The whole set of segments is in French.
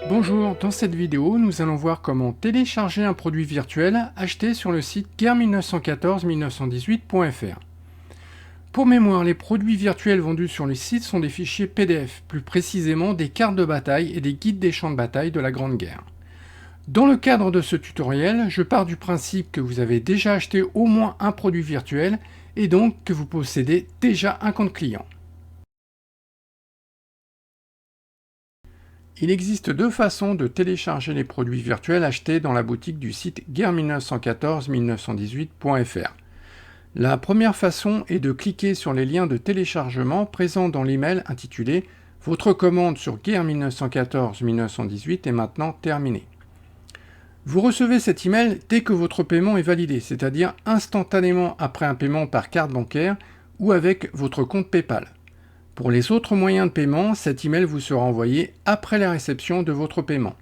Bonjour, dans cette vidéo, nous allons voir comment télécharger un produit virtuel acheté sur le site guerre1914-1918.fr. Pour mémoire, les produits virtuels vendus sur le site sont des fichiers PDF, plus précisément des cartes de bataille et des guides des champs de bataille de la Grande Guerre. Dans le cadre de ce tutoriel, je pars du principe que vous avez déjà acheté au moins un produit virtuel et donc que vous possédez déjà un compte client. Il existe deux façons de télécharger les produits virtuels achetés dans la boutique du site guerre1914-1918.fr. La première façon est de cliquer sur les liens de téléchargement présents dans l'email intitulé « Votre commande sur guerre1914-1918 est maintenant terminée ». Vous recevez cet email dès que votre paiement est validé, c'est-à-dire instantanément après un paiement par carte bancaire ou avec votre compte PayPal. Pour les autres moyens de paiement, cet email vous sera envoyé après la réception de votre paiement.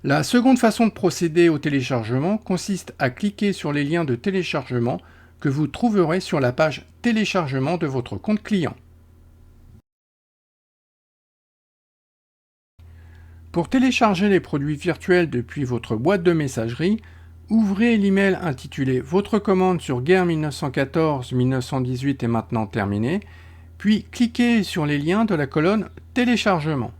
La seconde façon de procéder au téléchargement consiste à cliquer sur les liens de téléchargement que vous trouverez sur la page téléchargement de votre compte client. Pour télécharger les produits virtuels depuis votre boîte de messagerie, ouvrez l'email intitulé « Votre commande sur guerre1914-1918 est maintenant terminée », puis cliquez sur les liens de la colonne « Téléchargement ».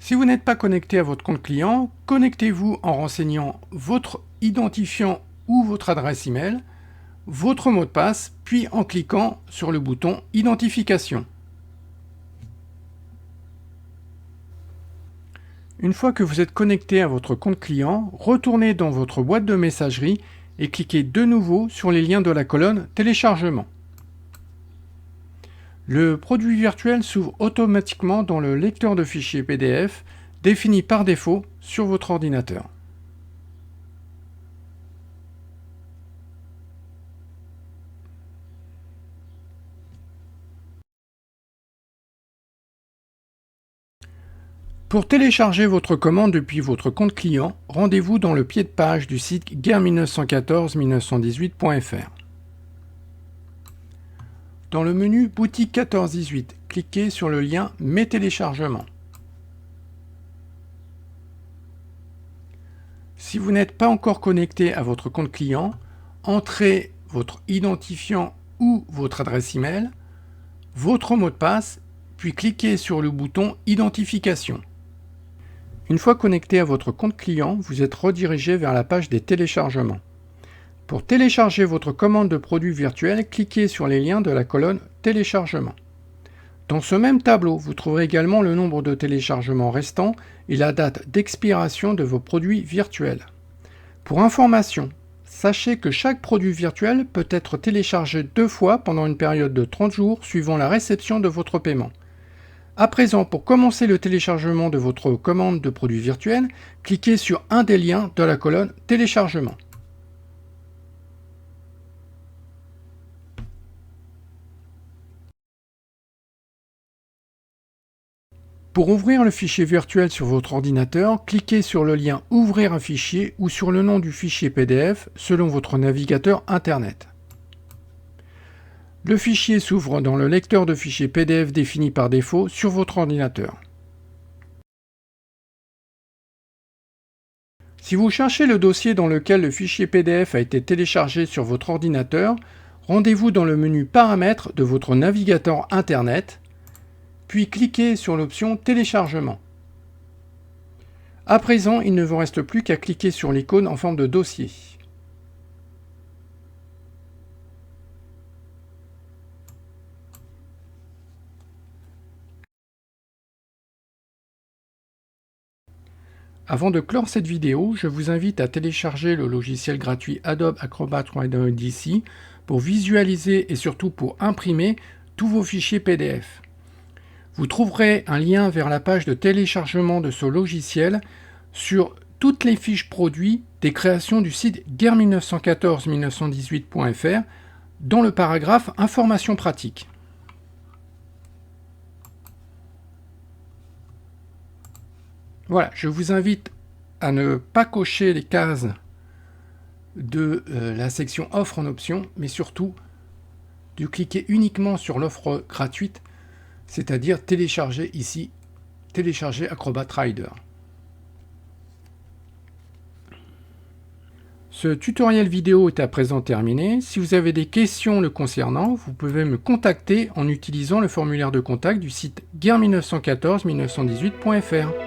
Si vous n'êtes pas connecté à votre compte client, connectez-vous en renseignant votre identifiant ou votre adresse email, votre mot de passe, puis en cliquant sur le bouton « Identification ». Une fois que vous êtes connecté à votre compte client, retournez dans votre boîte de messagerie et cliquez de nouveau sur les liens de la colonne « Téléchargement ». Le produit virtuel s'ouvre automatiquement dans le lecteur de fichiers PDF défini par défaut sur votre ordinateur. Pour télécharger votre commande depuis votre compte client, rendez-vous dans le pied de page du site guerre1914-1918.fr. Dans le menu Boutique 14-18, cliquez sur le lien Mes téléchargements. Si vous n'êtes pas encore connecté à votre compte client, entrez votre identifiant ou votre adresse email, votre mot de passe, puis cliquez sur le bouton Identification. Une fois connecté à votre compte client, vous êtes redirigé vers la page des téléchargements. Pour télécharger votre commande de produits virtuels, cliquez sur les liens de la colonne Téléchargement. Dans ce même tableau, vous trouverez également le nombre de téléchargements restants et la date d'expiration de vos produits virtuels. Pour information, sachez que chaque produit virtuel peut être téléchargé 2 fois pendant une période de 30 jours suivant la réception de votre paiement. À présent, pour commencer le téléchargement de votre commande de produits virtuels, cliquez sur un des liens de la colonne Téléchargement. Pour ouvrir le fichier virtuel sur votre ordinateur, cliquez sur le lien « Ouvrir un fichier » ou sur le nom du fichier PDF selon votre navigateur Internet. Le fichier s'ouvre dans le lecteur de fichiers PDF défini par défaut sur votre ordinateur. Si vous cherchez le dossier dans lequel le fichier PDF a été téléchargé sur votre ordinateur, rendez-vous dans le menu Paramètres de votre navigateur Internet, puis cliquez sur l'option Téléchargement. À présent, il ne vous reste plus qu'à cliquer sur l'icône en forme de dossier. Avant de clore cette vidéo, je vous invite à télécharger le logiciel gratuit Adobe Acrobat Reader DC pour visualiser et surtout pour imprimer tous vos fichiers PDF. Vous trouverez un lien vers la page de téléchargement de ce logiciel sur toutes les fiches produits des créations du site guerre1914-1918.fr dans le paragraphe Informations pratiques. Voilà, je vous invite à ne pas cocher les cases de la section offre en option, mais surtout de cliquer uniquement sur l'offre gratuite, c'est-à-dire télécharger ici, télécharger Acrobat Rider. Ce tutoriel vidéo est à présent terminé. Si vous avez des questions le concernant, vous pouvez me contacter en utilisant le formulaire de contact du site guerre1914-1918.fr.